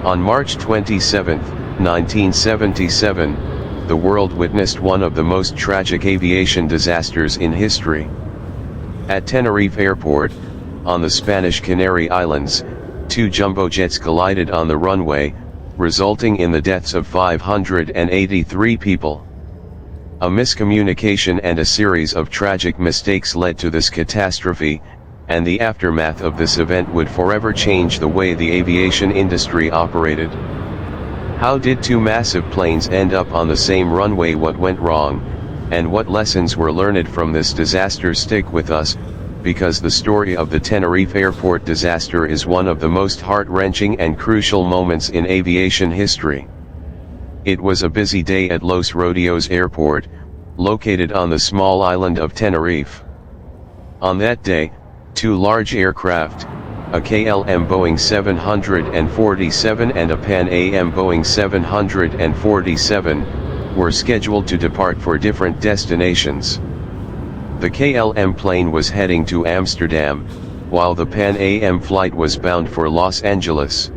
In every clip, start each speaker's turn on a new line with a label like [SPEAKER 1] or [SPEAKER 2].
[SPEAKER 1] On March 27, 1977, the world witnessed one of the most tragic aviation disasters in history. At Tenerife Airport, on the Spanish Canary Islands, two jumbo jets collided on the runway, resulting in the deaths of 583 people. A miscommunication and a series of tragic mistakes led to this catastrophe, and the aftermath of this event would forever change the way the aviation industry operated. How did two massive planes end up on the same runway? What went wrong, and what lessons were learned from this disaster? Stick with us, because the story of the Tenerife Airport disaster is one of the most heart-wrenching and crucial moments in aviation history. It was a busy day at Los Rodeos Airport, located on the small island of Tenerife. On that day, two large aircraft, a KLM Boeing 747 and a Pan Am Boeing 747, were scheduled to depart for different destinations. The KLM plane was heading to Amsterdam, while the Pan Am flight was bound for Los Angeles.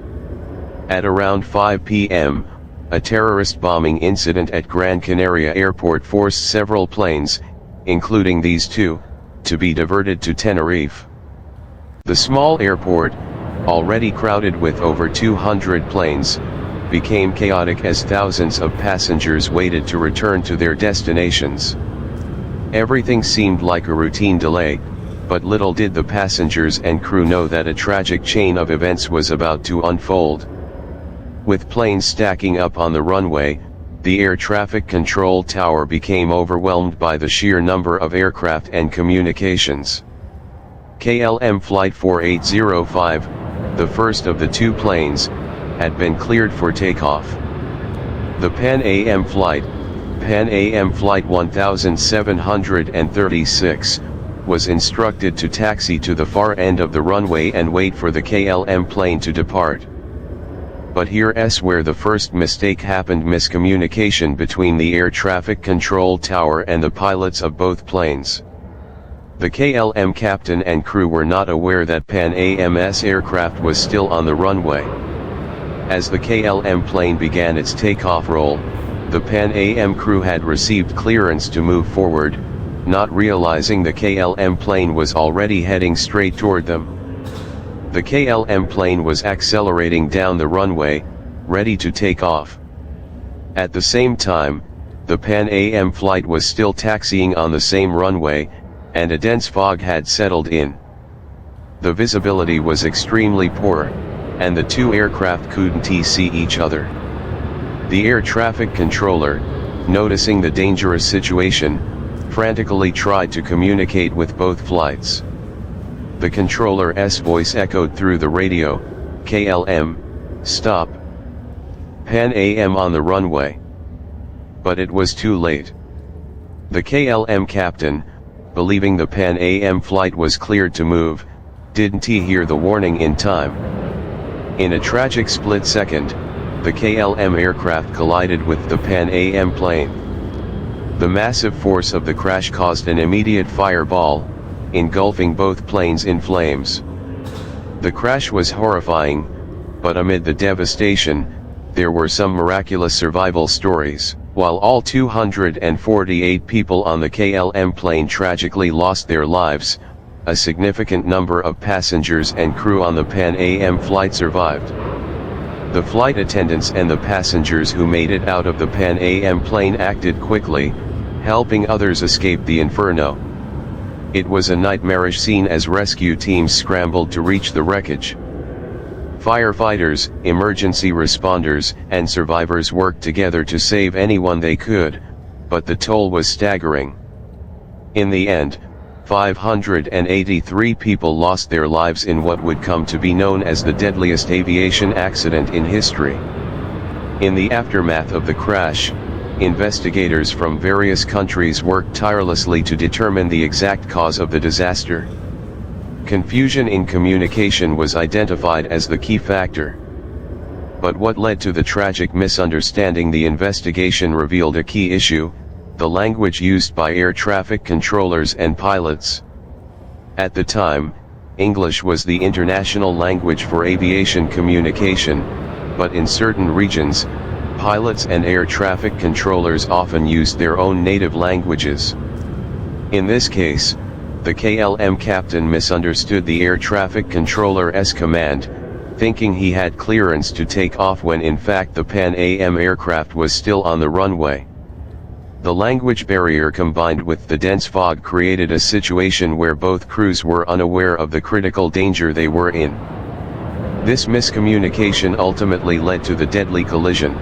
[SPEAKER 1] At around 5 p.m., a terrorist bombing incident at Gran Canaria Airport forced several planes, including these two, to be diverted to Tenerife. The small airport, already crowded with over 200 planes, became chaotic as thousands of passengers waited to return to their destinations. Everything seemed like a routine delay, but little did the passengers and crew know that a tragic chain of events was about to unfold. With planes stacking up on the runway, the air traffic control tower became overwhelmed by the sheer number of aircraft and communications. KLM Flight 4805, the first of the two planes, had been cleared for takeoff. The Pan Am Flight 1736, was instructed to taxi to the far end of the runway and wait for the KLM plane to depart. But here's where the first mistake happened: miscommunication between the air traffic control tower and the pilots of both planes. The KLM captain and crew were not aware that Pan Am's aircraft was still on the runway. As the KLM plane began its takeoff roll, the Pan Am crew had received clearance to move forward, not realizing the KLM plane was already heading straight toward them. The KLM plane was accelerating down the runway, ready to take off. At the same time, the Pan Am flight was still taxiing on the same runway, and a dense fog had settled in. The visibility was extremely poor, and the two aircraft couldn't see each other. The air traffic controller, noticing the dangerous situation, frantically tried to communicate with both flights. The controller's voice echoed through the radio, "KLM, stop. Pan Am on the runway." But it was too late. The KLM captain, believing the Pan Am flight was cleared to move, didn't hear the warning in time. In a tragic split second, the KLM aircraft collided with the Pan Am plane. The massive force of the crash caused an immediate fireball, engulfing both planes in flames. The crash was horrifying, but amid the devastation, there were some miraculous survival stories. While all 248 people on the KLM plane tragically lost their lives, a significant number of passengers and crew on the Pan Am flight survived. The flight attendants and the passengers who made it out of the Pan Am plane acted quickly, helping others escape the inferno. It was a nightmarish scene as rescue teams scrambled to reach the wreckage. Firefighters, emergency responders, and survivors worked together to save anyone they could, but the toll was staggering. In the end, 583 people lost their lives in what would come to be known as the deadliest aviation accident in history. In the aftermath of the crash, investigators from various countries worked tirelessly to determine the exact cause of the disaster. Confusion in communication was identified as the key factor. But what led to the tragic misunderstanding? The investigation revealed a key issue: the language used by air traffic controllers and pilots. At the time, English was the international language for aviation communication, but in certain regions, pilots and air traffic controllers often used their own native languages. In this case, the KLM captain misunderstood the air traffic controller's command, thinking he had clearance to take off when in fact the Pan Am aircraft was still on the runway. The language barrier combined with the dense fog created a situation where both crews were unaware of the critical danger they were in. This miscommunication ultimately led to the deadly collision.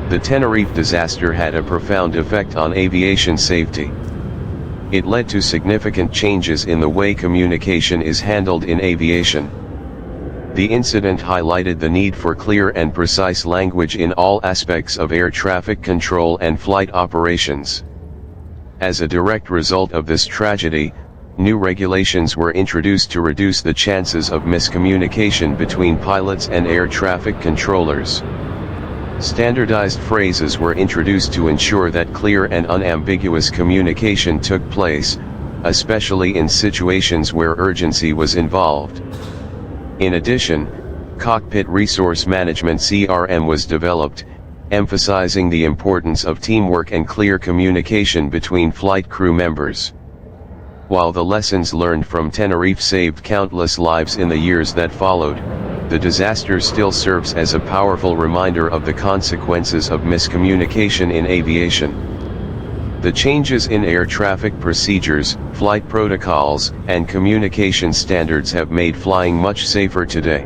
[SPEAKER 1] The Tenerife disaster had a profound effect on aviation safety. It led to significant changes in the way communication is handled in aviation. The incident highlighted the need for clear and precise language in all aspects of air traffic control and flight operations. As a direct result of this tragedy, new regulations were introduced to reduce the chances of miscommunication between pilots and air traffic controllers. Standardized phrases were introduced to ensure that clear and unambiguous communication took place, especially in situations where urgency was involved. In addition, Cockpit Resource Management (CRM) was developed, emphasizing the importance of teamwork and clear communication between flight crew members. While the lessons learned from Tenerife saved countless lives in the years that followed, the disaster still serves as a powerful reminder of the consequences of miscommunication in aviation. The changes in air traffic procedures, flight protocols, and communication standards have made flying much safer today.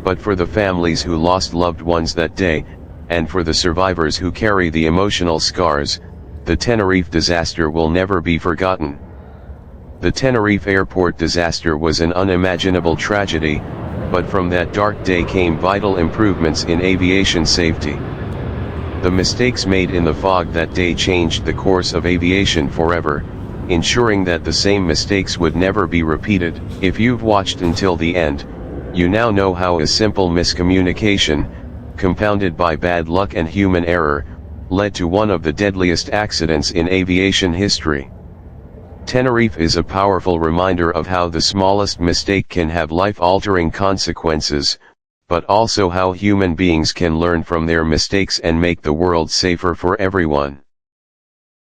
[SPEAKER 1] But for the families who lost loved ones that day, and for the survivors who carry the emotional scars, the Tenerife disaster will never be forgotten. The Tenerife Airport disaster was an unimaginable tragedy, but from that dark day came vital improvements in aviation safety. The mistakes made in the fog that day changed the course of aviation forever, ensuring that the same mistakes would never be repeated. If you've watched until the end, you now know how a simple miscommunication, compounded by bad luck and human error, led to one of the deadliest accidents in aviation history. Tenerife is a powerful reminder of how the smallest mistake can have life-altering consequences, but also how human beings can learn from their mistakes and make the world safer for everyone.